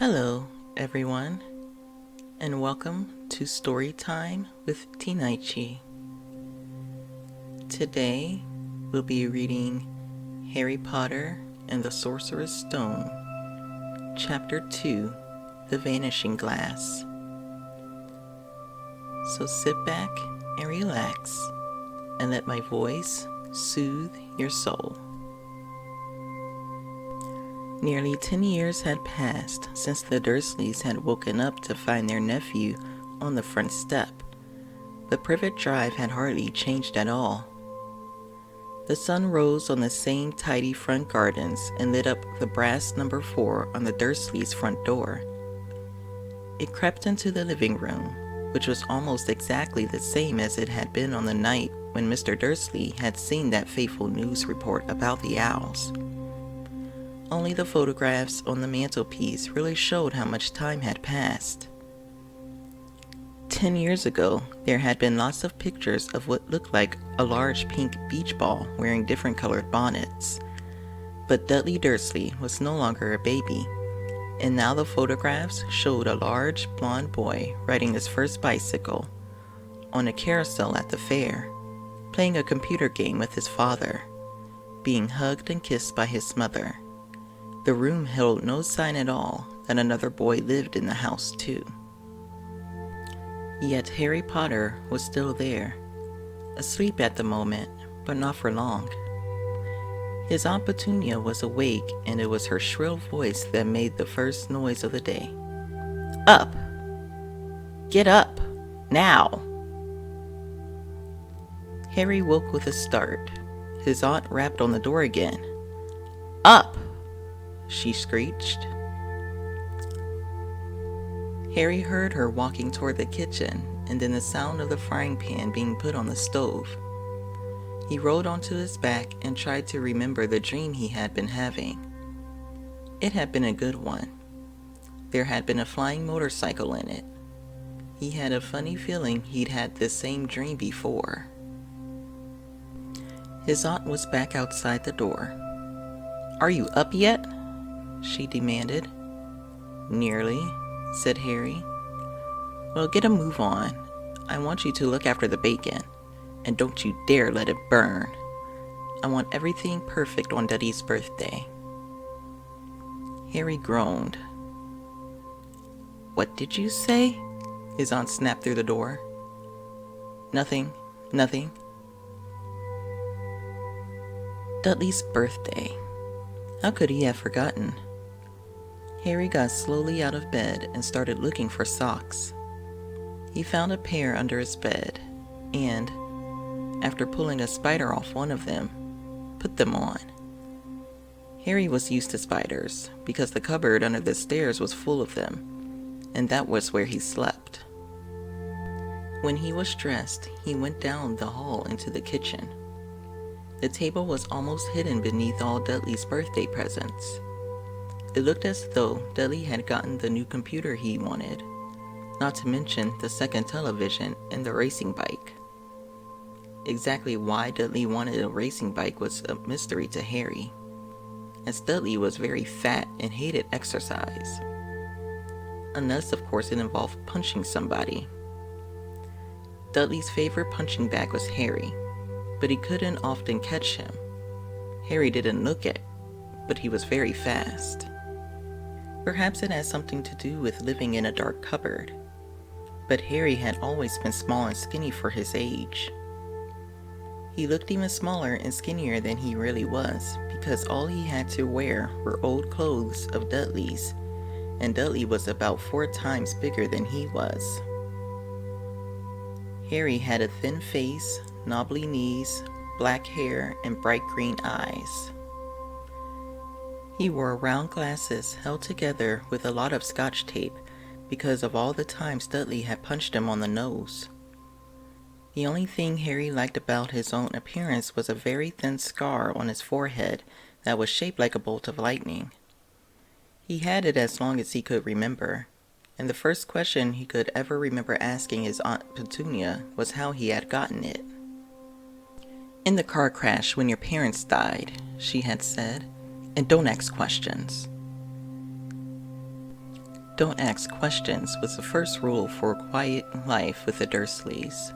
Hello, everyone, and welcome to Story Time with Tinaichi. Today, we'll be reading Harry Potter and the Sorcerer's Stone, Chapter 2, The Vanishing Glass. So sit back and relax, and let my voice soothe your soul. Nearly 10 years had passed since the Dursleys had woken up to find their nephew on the front step. The privet drive had hardly changed at all. The sun rose on the same tidy front gardens and lit up the brass number 4 on the Dursleys' front door. It crept into the living room, which was almost exactly the same as it had been on the night when Mr. Dursley had seen that fateful news report about the owls. Only the photographs on the mantelpiece really showed how much time had passed. 10 years ago, there had been lots of pictures of what looked like a large pink beach ball wearing different colored bonnets. But Dudley Dursley was no longer a baby, and now the photographs showed a large blond boy riding his first bicycle on a carousel at the fair, playing a computer game with his father, being hugged and kissed by his mother. The room held no sign at all that another boy lived in the house too. Yet Harry Potter was still there, asleep at the moment, but not for long. His Aunt Petunia was awake, and it was her shrill voice that made the first noise of the day. "Up! Get up! Now!" Harry woke with a start. His aunt rapped on the door again. "Up!" she screeched. Harry heard her walking toward the kitchen, and then the sound of the frying pan being put on the stove. He rolled onto his back and tried to remember the dream he had been having. It had been a good one. There had been a flying motorcycle in it. He had a funny feeling he'd had this same dream before. His aunt was back outside the door. "Are you up yet?" she demanded. "Nearly," said Harry. "Well, get a move on. I want you to look after the bacon, and don't you dare let it burn. I want everything perfect on Dudley's birthday." Harry groaned. "What did you say?" his aunt snapped through the door. Nothing. Dudley's birthday. How could he have forgotten? Harry got slowly out of bed and started looking for socks. He found a pair under his bed and, after pulling a spider off one of them, put them on. Harry was used to spiders because the cupboard under the stairs was full of them, and that was where he slept. When he was dressed, he went down the hall into the kitchen. The table was almost hidden beneath all Dudley's birthday presents. It looked as though Dudley had gotten the new computer he wanted, not to mention the second television and the racing bike. Exactly why Dudley wanted a racing bike was a mystery to Harry, as Dudley was very fat and hated exercise. Unless, of course, it involved punching somebody. Dudley's favorite punching bag was Harry, but he couldn't often catch him. Harry didn't look it, but he was very fast. Perhaps it had something to do with living in a dark cupboard, but Harry had always been small and skinny for his age. He looked even smaller and skinnier than he really was, because all he had to wear were old clothes of Dudley's, and Dudley was about 4 times bigger than he was. Harry had a thin face, knobbly knees, black hair, and bright green eyes. He wore round glasses held together with a lot of scotch tape because of all the times Dudley had punched him on the nose. The only thing Harry liked about his own appearance was a very thin scar on his forehead that was shaped like a bolt of lightning. He had it as long as he could remember, and the first question he could ever remember asking his Aunt Petunia was how he had gotten it. "In the car crash when your parents died," she had said, "and don't ask questions." Don't ask questions was the first rule for a quiet life with the Dursleys.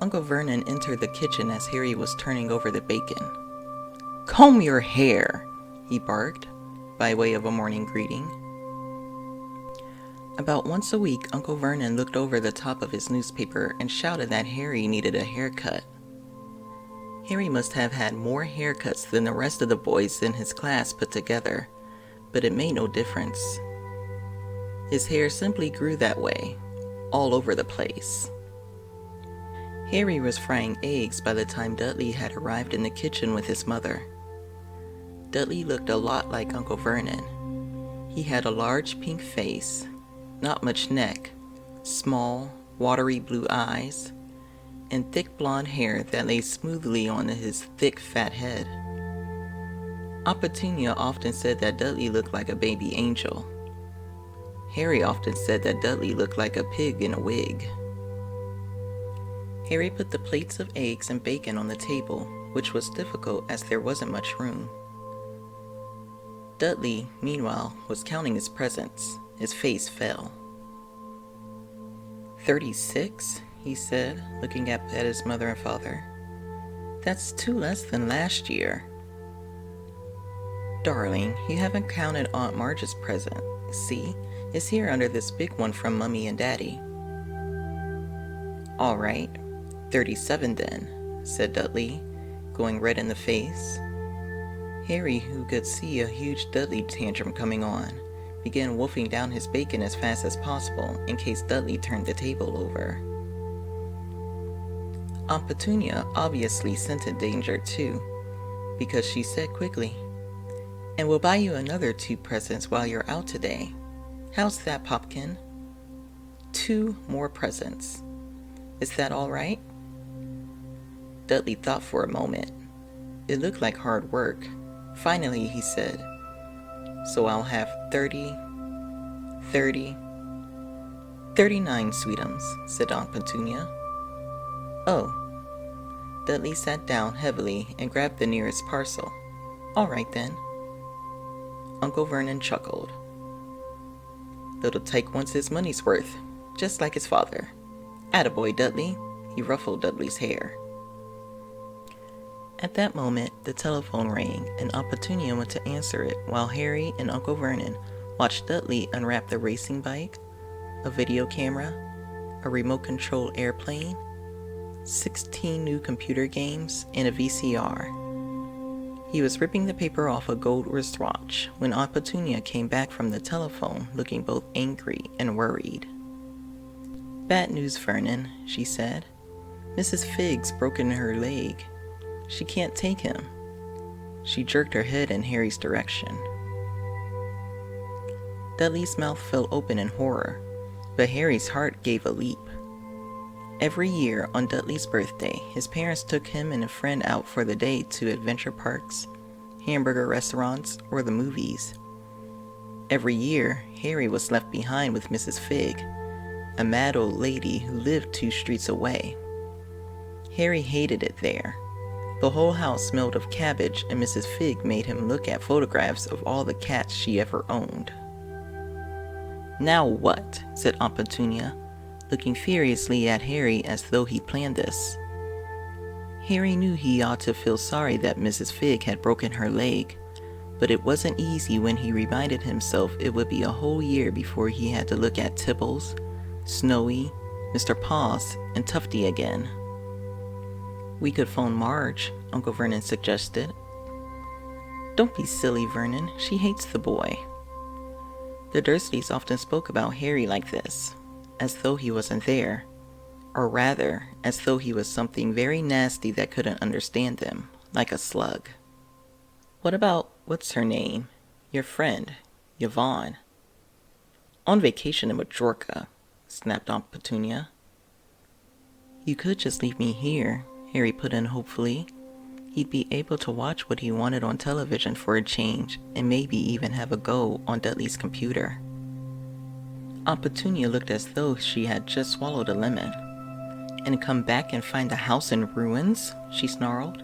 Uncle Vernon entered the kitchen as Harry was turning over the bacon. "Comb your hair," he barked, by way of a morning greeting. About once a week, Uncle Vernon looked over the top of his newspaper and shouted that Harry needed a haircut. Harry must have had more haircuts than the rest of the boys in his class put together, but it made no difference. His hair simply grew that way, all over the place. Harry was frying eggs by the time Dudley had arrived in the kitchen with his mother. Dudley looked a lot like Uncle Vernon. He had a large pink face, not much neck, small, watery blue eyes, and thick blonde hair that lay smoothly on his thick, fat head. Aunt Petunia often said that Dudley looked like a baby angel. Harry often said that Dudley looked like a pig in a wig. Harry put the plates of eggs and bacon on the table, which was difficult as there wasn't much room. Dudley, meanwhile, was counting his presents. His face fell. 36, he said, looking up at his mother and father. That's 2 less than last year. Darling, you haven't counted Aunt Marge's present. See, it's here under this big one from Mummy and Daddy. All right, 37 then, said Dudley, going red in the face. Harry, who could see a huge Dudley tantrum coming on, began wolfing down his bacon as fast as possible in case Dudley turned the table over. Aunt Petunia obviously scented danger too, because she said quickly, "And we'll buy you another 2 presents while you're out today. How's that, Popkin? 2 more presents. Is that all right?" Dudley thought for a moment. It looked like hard work. Finally, he said, "So I'll have 39 sweetums," said Aunt Petunia. "Oh." Dudley sat down heavily and grabbed the nearest parcel. "All right then." Uncle Vernon chuckled. "Little Tyke wants his money's worth, just like his father. Attaboy, Dudley." He ruffled Dudley's hair. At that moment, the telephone rang, and Aunt Petunia went to answer it while Harry and Uncle Vernon watched Dudley unwrap the racing bike, a video camera, a remote-controlled airplane, 16 new computer games, and a VCR. He was ripping the paper off a gold wristwatch when Aunt Petunia came back from the telephone looking both angry and worried. "Bad news, Vernon," she said. "Mrs. Figg's broken her leg. She can't take him." She jerked her head in Harry's direction. Dudley's mouth fell open in horror, but Harry's heart gave a leap. Every year on Dudley's birthday, his parents took him and a friend out for the day to adventure parks, hamburger restaurants, or the movies. Every year, Harry was left behind with Mrs. Figg, a mad old lady who lived 2 streets away. Harry hated it there. The whole house smelled of cabbage, and Mrs. Figg made him look at photographs of all the cats she ever owned. "Now what?" said Aunt Petunia, looking furiously at Harry as though he planned this. Harry knew he ought to feel sorry that Mrs. Figg had broken her leg, but it wasn't easy when he reminded himself it would be a whole year before he had to look at Tibbles, Snowy, Mr. Paws, and Tufty again. "We could phone Marge," Uncle Vernon suggested. "Don't be silly, Vernon. She hates the boy." The Dursleys often spoke about Harry like this, as though he wasn't there, or rather, as though he was something very nasty that couldn't understand them, like a slug. "What about, what's her name? Your friend, Yvonne?" "On vacation in Majorca," snapped Aunt Petunia. "You could just leave me here," Harry put in hopefully. He'd be able to watch what he wanted on television for a change, and maybe even have a go on Dudley's computer. Aunt Petunia looked as though she had just swallowed a lemon. "And come back and find the house in ruins?" she snarled.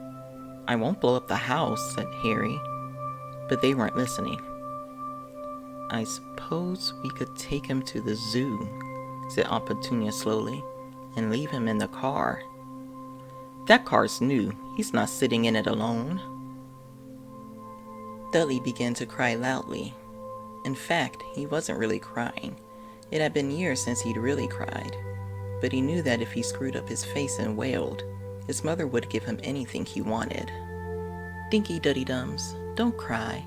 "I won't blow up the house," said Harry. But they weren't listening. I suppose we could take him to the zoo, said Aunt Petunia slowly, and leave him in the car. That car's new. He's not sitting in it alone. Dudley began to cry loudly. In fact, he wasn't really crying. It had been years since he'd really cried. But he knew that if he screwed up his face and wailed, his mother would give him anything he wanted. Dinky Duddy Dums, don't cry.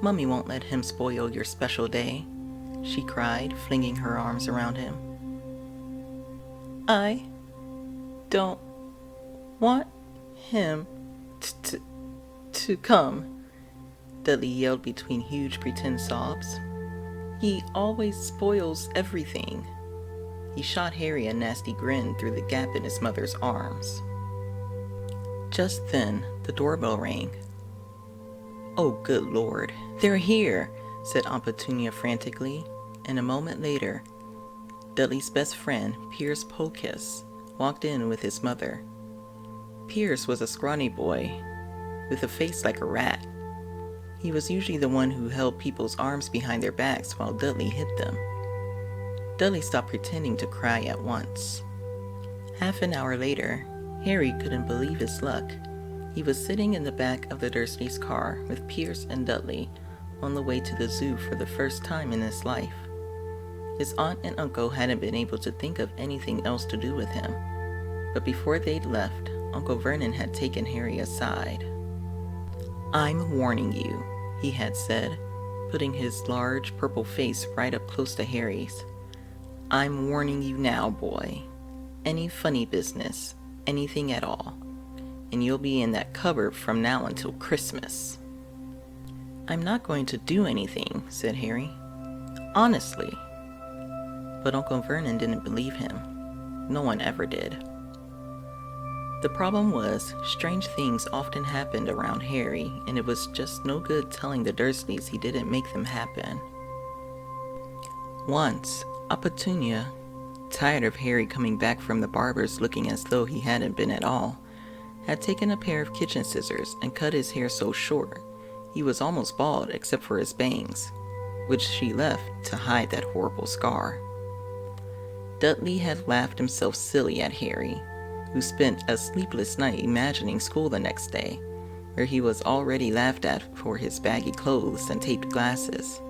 Mummy won't let him spoil your special day, she cried, flinging her arms around him. I don't want him to come, Dudley yelled between huge pretend sobs. He always spoils everything. He shot Harry a nasty grin through the gap in his mother's arms. Just then, the doorbell rang. Oh, good Lord, they're here, said Aunt Petunia frantically, and a moment later, Dudley's best friend, Pierce Pocus, walked in with his mother. Pierce was a scrawny boy with a face like a rat. He was usually the one who held people's arms behind their backs while Dudley hit them. Dudley stopped pretending to cry at once. Half an hour later, Harry couldn't believe his luck. He was sitting in the back of the Dursleys' car with Pierce and Dudley on the way to the zoo for the first time in his life. His aunt and uncle hadn't been able to think of anything else to do with him, but before they'd left, Uncle Vernon had taken Harry aside. I'm warning you, he had said, putting his large purple face right up close to Harry's. I'm warning you now, boy. Any funny business, anything at all, and you'll be in that cupboard from now until Christmas. I'm not going to do anything, said Harry. Honestly. But Uncle Vernon didn't believe him. No one ever did. The problem was, strange things often happened around Harry, and it was just no good telling the Dursleys he didn't make them happen. Once, Aunt Petunia, tired of Harry coming back from the barber's looking as though he hadn't been at all, had taken a pair of kitchen scissors and cut his hair so short he was almost bald except for his bangs, which she left to hide that horrible scar. Dudley had laughed himself silly at Harry, who spent a sleepless night imagining school the next day, where he was already laughed at for his baggy clothes and taped glasses.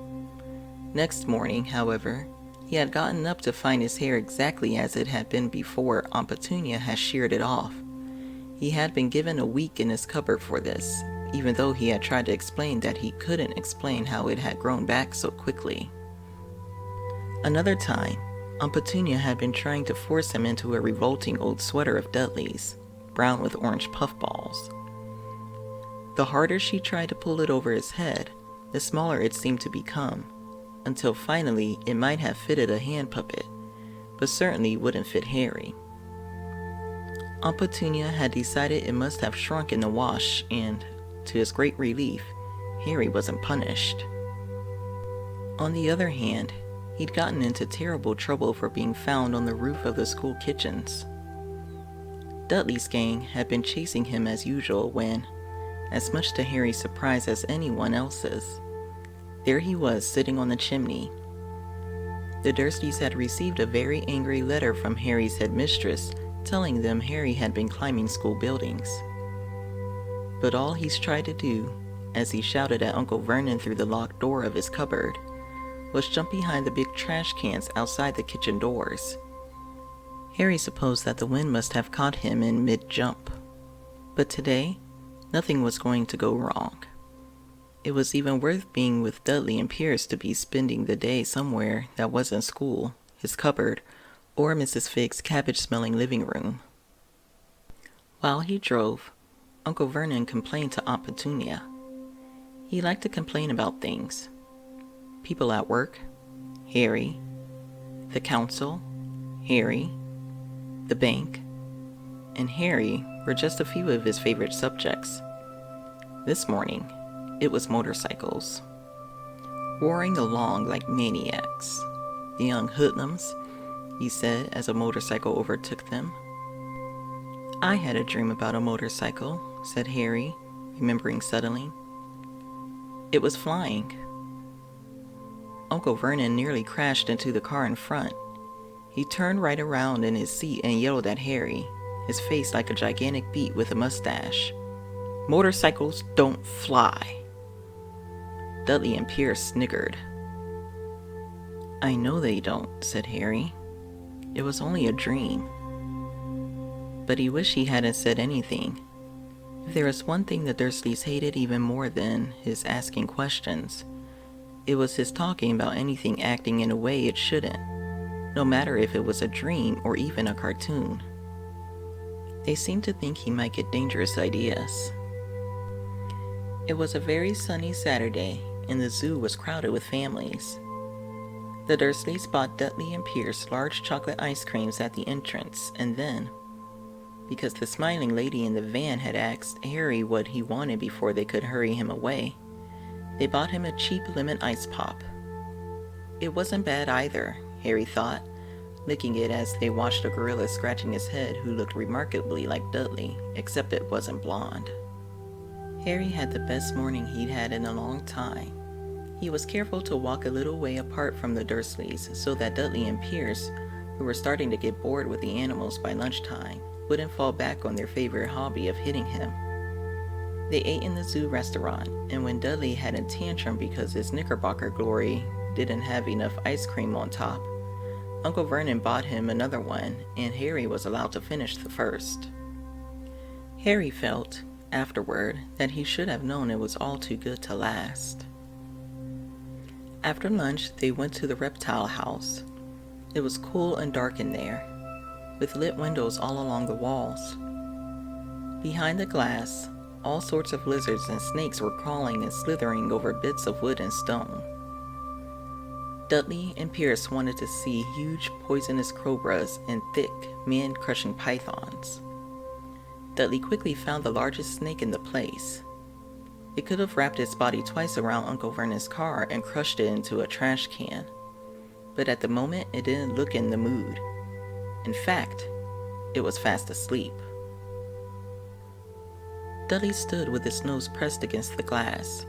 Next morning, however, he had gotten up to find his hair exactly as it had been before Aunt Petunia had sheared it off. He had been given a week in his cupboard for this, even though he had tried to explain that he couldn't explain how it had grown back so quickly. Another time, Aunt Petunia had been trying to force him into a revolting old sweater of Dudley's, brown with orange puffballs. The harder she tried to pull it over his head, the smaller it seemed to become, until finally it might have fitted a hand puppet, but certainly wouldn't fit Harry. Aunt Petunia had decided it must have shrunk in the wash, and, to his great relief, Harry wasn't punished. On the other hand, he'd gotten into terrible trouble for being found on the roof of the school kitchens. Dudley's gang had been chasing him as usual when, as much to Harry's surprise as anyone else's, there he was sitting on the chimney. The Dursleys had received a very angry letter from Harry's headmistress telling them Harry had been climbing school buildings. But all he's tried to do, as he shouted at Uncle Vernon through the locked door of his cupboard, was jump behind the big trash cans outside the kitchen doors. Harry supposed that the wind must have caught him in mid-jump. But today, nothing was going to go wrong. It was even worth being with Dudley and Pierce to be spending the day somewhere that wasn't school, his cupboard, or Mrs. Fig's cabbage-smelling living room. While he drove, Uncle Vernon complained to Aunt Petunia. He liked to complain about things. People at work, Harry, the council, Harry, the bank, and Harry were just a few of his favorite subjects. This morning, it was motorcycles. Roaring along like maniacs. The young hoodlums, he said as a motorcycle overtook them. I had a dream about a motorcycle, said Harry, remembering suddenly. It was flying. Uncle Vernon nearly crashed into the car in front. He turned right around in his seat and yelled at Harry, his face like a gigantic beet with a mustache. "Motorcycles don't fly." Dudley and Pierce sniggered. "I know they don't," said Harry. "It was only a dream." But he wished he hadn't said anything. If there was one thing the Dursleys hated even more than his asking questions, it was his talking about anything acting in a way it shouldn't, no matter if it was a dream or even a cartoon. They seemed to think he might get dangerous ideas. It was a very sunny Saturday, and the zoo was crowded with families. The Dursleys bought Dudley and Pierce large chocolate ice creams at the entrance, and then, because the smiling lady in the van had asked Harry what he wanted before they could hurry him away, they bought him a cheap lemon ice pop. It wasn't bad either, Harry thought, licking it as they watched a gorilla scratching his head who looked remarkably like Dudley, except it wasn't blonde. Harry had the best morning he'd had in a long time. He was careful to walk a little way apart from the Dursleys so that Dudley and Pierce, who were starting to get bored with the animals by lunchtime, wouldn't fall back on their favorite hobby of hitting him. They ate in the zoo restaurant, and when Dudley had a tantrum because his Knickerbocker glory didn't have enough ice cream on top, Uncle Vernon bought him another one, and Harry was allowed to finish the first. Harry felt, afterward, that he should have known it was all too good to last. After lunch, they went to the reptile house. It was cool and dark in there, with lit windows all along the walls. Behind the glass, all sorts of lizards and snakes were crawling and slithering over bits of wood and stone. Dudley and Pierce wanted to see huge poisonous cobras and thick, man-crushing pythons. Dudley quickly found the largest snake in the place. It could have wrapped its body twice around Uncle Vernon's car and crushed it into a trash can. But at the moment, it didn't look in the mood. In fact, it was fast asleep. Dudley stood with his nose pressed against the glass,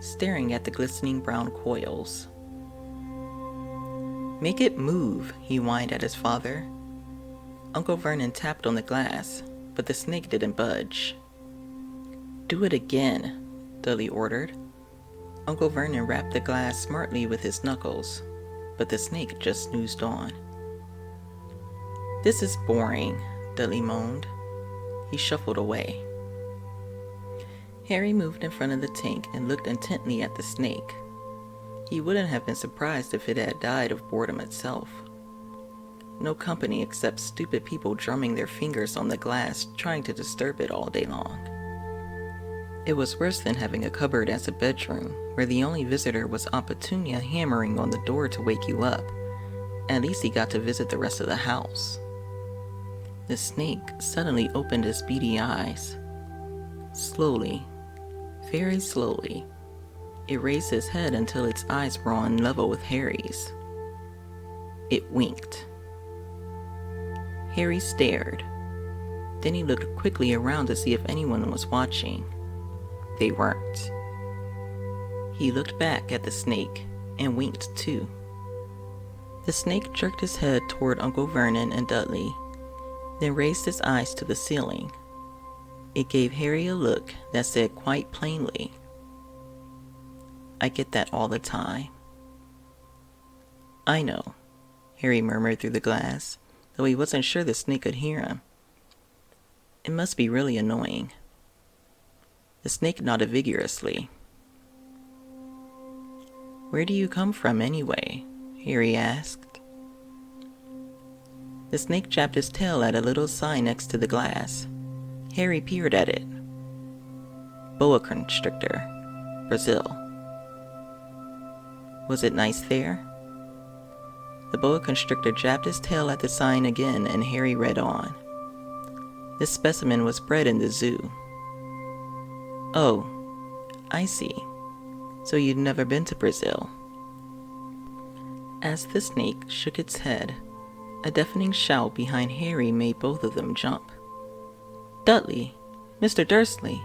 staring at the glistening brown coils. "Make it move," he whined at his father. Uncle Vernon tapped on the glass, but the snake didn't budge. "Do it again," Dudley ordered. Uncle Vernon rapped the glass smartly with his knuckles, but the snake just snoozed on. "This is boring," Dudley moaned. He shuffled away. Harry moved in front of the tank and looked intently at the snake. He wouldn't have been surprised if it had died of boredom itself. No company except stupid people drumming their fingers on the glass trying to disturb it all day long. It was worse than having a cupboard as a bedroom, where the only visitor was Aunt Petunia hammering on the door to wake you up. At least he got to visit the rest of the house. The snake suddenly opened its beady eyes. Slowly, very slowly, it raised its head until its eyes were on level with Harry's. It winked. Harry stared. Then he looked quickly around to see if anyone was watching. They weren't. He looked back at the snake and winked too. The snake jerked his head toward Uncle Vernon and Dudley, then raised its eyes to the ceiling. It gave Harry a look that said quite plainly, "I get that all the time." "I know," Harry murmured through the glass, though he wasn't sure the snake could hear him. "It must be really annoying." The snake nodded vigorously. "Where do you come from anyway?" Harry asked. The snake jabbed his tail at a little sign next to the glass. Harry peered at it. "Boa constrictor, Brazil." "Was it nice there?" The boa constrictor jabbed his tail at the sign again, and Harry read on. This specimen was bred in the zoo. "Oh, I see. So you'd never been to Brazil." As the snake shook its head, a deafening shout behind Harry made both of them jump. "Dudley! Mr. Dursley!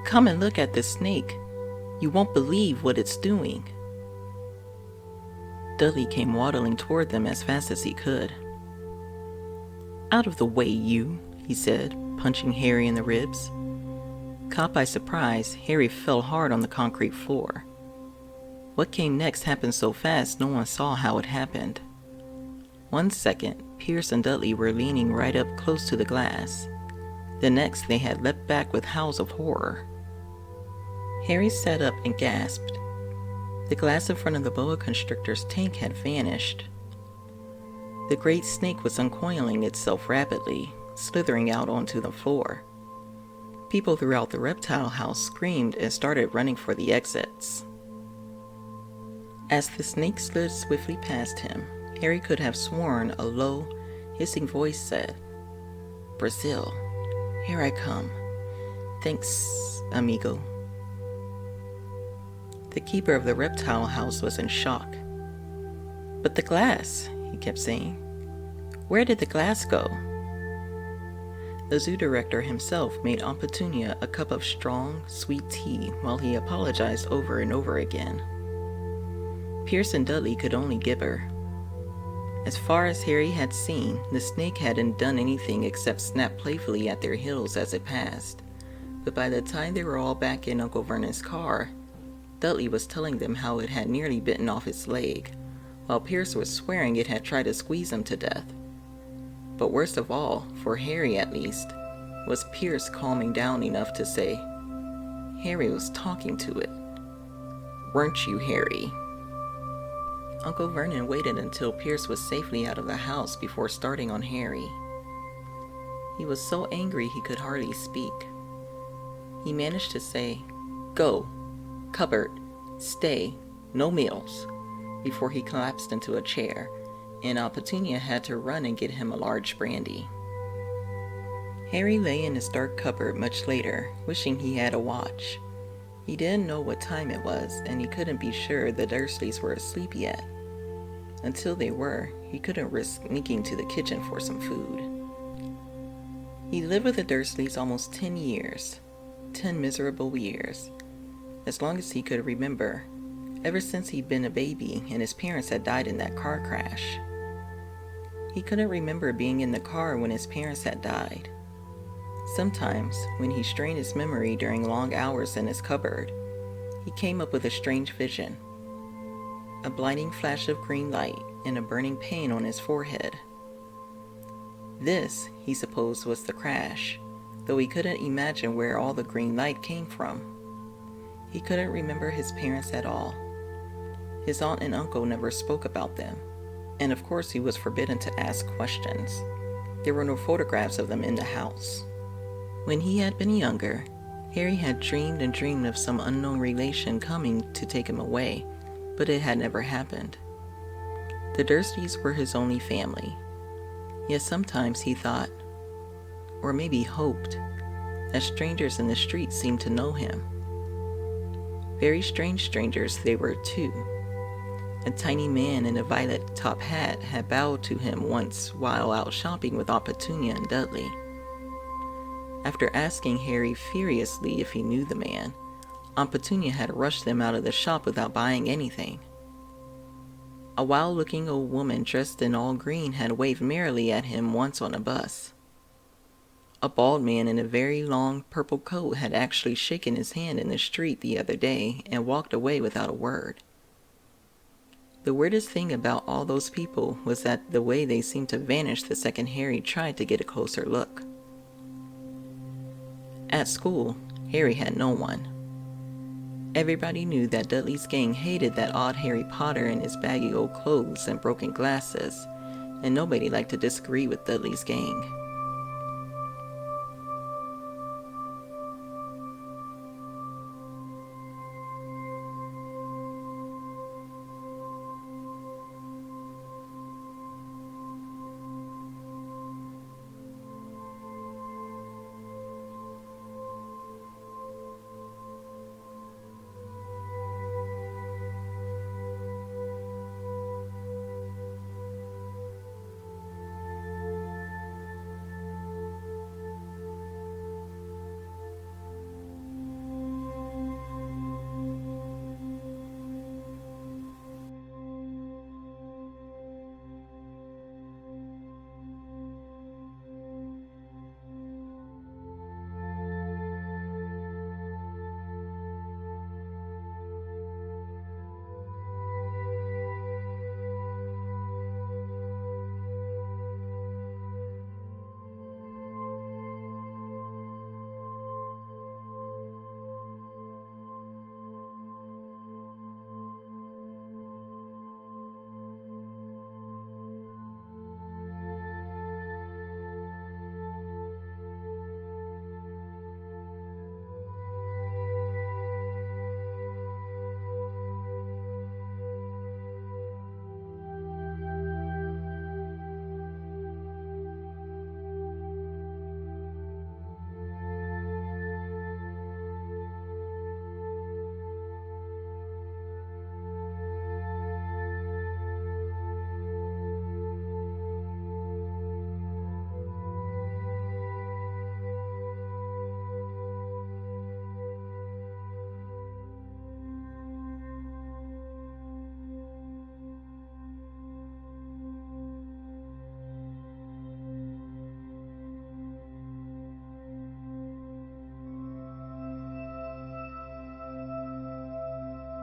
Come and look at this snake. You won't believe what it's doing." Dudley came waddling toward them as fast as he could. "Out of the way, you," he said, punching Harry in the ribs. Caught by surprise, Harry fell hard on the concrete floor. What came next happened so fast no one saw how it happened. 1 second, Pierce and Dudley were leaning right up close to the glass. The next, they had leapt back with howls of horror. Harry sat up and gasped. The glass in front of the boa constrictor's tank had vanished. The great snake was uncoiling itself rapidly, slithering out onto the floor. People throughout the reptile house screamed and started running for the exits. As the snake slid swiftly past him, Harry could have sworn a low, hissing voice said, "Brazil, here I come. Thanks, amigo." The keeper of the reptile house was in shock. "But the glass," he kept saying. "Where did the glass go?" The zoo director himself made Aunt Petunia a cup of strong, sweet tea while he apologized over and over again. Pierce and Dudley could only gibber. As far as Harry had seen, the snake hadn't done anything except snap playfully at their heels as it passed. But by the time they were all back in Uncle Vernon's car, Dudley was telling them how it had nearly bitten off its leg, while Pierce was swearing it had tried to squeeze him to death. But worst of all, for Harry at least, was Pierce calming down enough to say, "Harry was talking to it. Weren't you, Harry?" Uncle Vernon waited until Pierce was safely out of the house before starting on Harry. He was so angry he could hardly speak. He managed to say, "Go, cupboard, stay, no meals," before he collapsed into a chair, and Aunt Petunia had to run and get him a large brandy. Harry lay in his dark cupboard much later, wishing he had a watch. He didn't know what time it was, and he couldn't be sure the Dursleys were asleep yet. Until they were, he couldn't risk sneaking to the kitchen for some food. He lived with the Dursleys almost 10 years. 10 miserable years. As long as he could remember, ever since he'd been a baby and his parents had died in that car crash. He couldn't remember being in the car when his parents had died. Sometimes, when he strained his memory during long hours in his cupboard, he came up with a strange vision. A blinding flash of green light and a burning pain on his forehead. This, he supposed, was the crash, though he couldn't imagine where all the green light came from. He couldn't remember his parents at all. His aunt and uncle never spoke about them, and of course he was forbidden to ask questions. There were no photographs of them in the house. When he had been younger, Harry had dreamed and dreamed of some unknown relation coming to take him away, but it had never happened. The Dursleys were his only family. Yet sometimes he thought, or maybe hoped, that strangers in the street seemed to know him. Very strange strangers they were too. A tiny man in a violet top hat had bowed to him once while out shopping with Aunt Petunia and Dudley. After asking Harry furiously if he knew the man, Aunt Petunia had rushed them out of the shop without buying anything. A wild-looking old woman dressed in all green had waved merrily at him once on a bus. A bald man in a very long purple coat had actually shaken his hand in the street the other day and walked away without a word. The weirdest thing about all those people was that the way they seemed to vanish the second Harry tried to get a closer look. At school, Harry had no one. Everybody knew that Dudley's gang hated that odd Harry Potter in his baggy old clothes and broken glasses, and nobody liked to disagree with Dudley's gang.